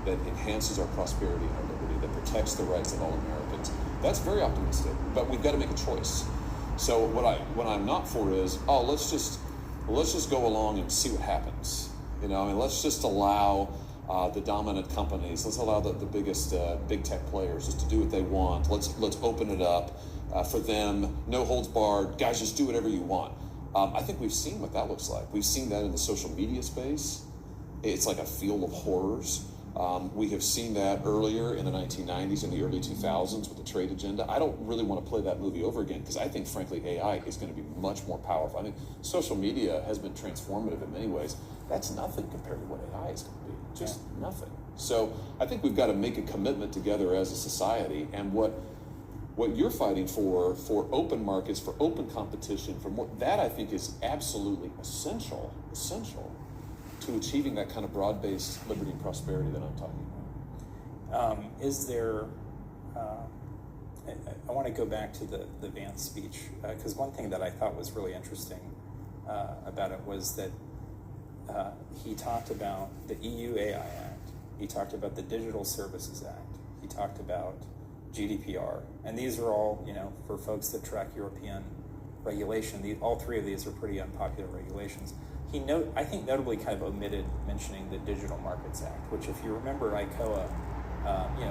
that enhances our prosperity and our liberty, that protects the rights of all Americans. That's very optimistic, but we've got to make a choice. So what I'm not for is, let's just go along and see what happens. Let's just allow the dominant companies, let's allow the biggest big tech players just to do what they want. Let's open it up for them, no holds barred. Guys, just do whatever you want. I think we've seen what that looks like. We've seen that in the social media space. It's like a field of horrors. We have seen that earlier in the 1990s and the early 2000s with the trade agenda. I don't really want to play that movie over again because I think, frankly, AI is going to be much more powerful. I mean, social media has been transformative in many ways. That's nothing compared to what AI is going to be. Just nothing. So I think we've got to make a commitment together as a society. And what you're fighting for open markets, for open competition, for more, that I think is absolutely essential to achieving that kind of broad-based liberty and prosperity that I'm talking about. Is there, I want to go back to the Vance speech, because one thing that I thought was really interesting about it was that he talked about the EU AI Act, he talked about the Digital Services Act, he talked about GDPR, and these are all, for folks that track European regulation, all three of these are pretty unpopular regulations. I think notably kind of omitted mentioning the Digital Markets Act, which if you remember ICOA,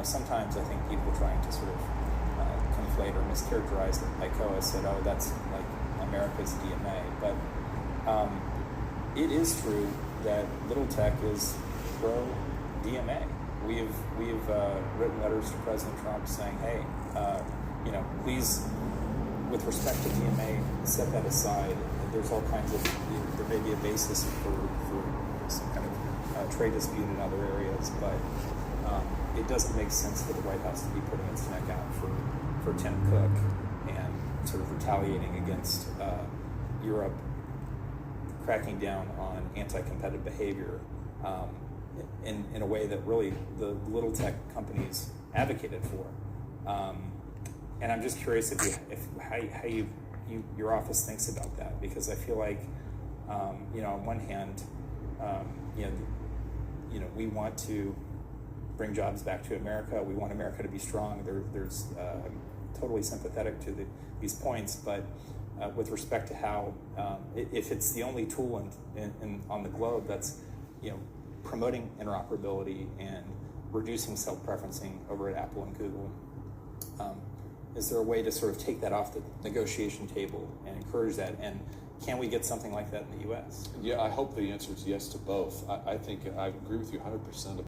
sometimes I think people trying to sort of conflate or mischaracterize that ICOA said, that's like America's DMA, but it is true that little tech is pro DMA. We've written letters to President Trump saying, hey, please, with respect to DMA, set that aside. There's all kinds of, there may be a basis for some kind of trade dispute in other areas, but it doesn't make sense for the White House to be putting its neck out for Tim Cook and sort of retaliating against Europe, cracking down on anti-competitive behavior in a way that really the little tech companies advocated for. And I'm just curious how your office thinks about that, because I feel like, on one hand, we want to bring jobs back to America. We want America to be strong. There's totally sympathetic to these points, but with respect to how, if it's the only tool on the globe that's, promoting interoperability and reducing self-preferencing over at Apple and Google, is there a way to sort of take that off the negotiation table and encourage that? And can we get something like that in the U.S.? Yeah, I hope the answer is yes to both. I think I agree with you 100%.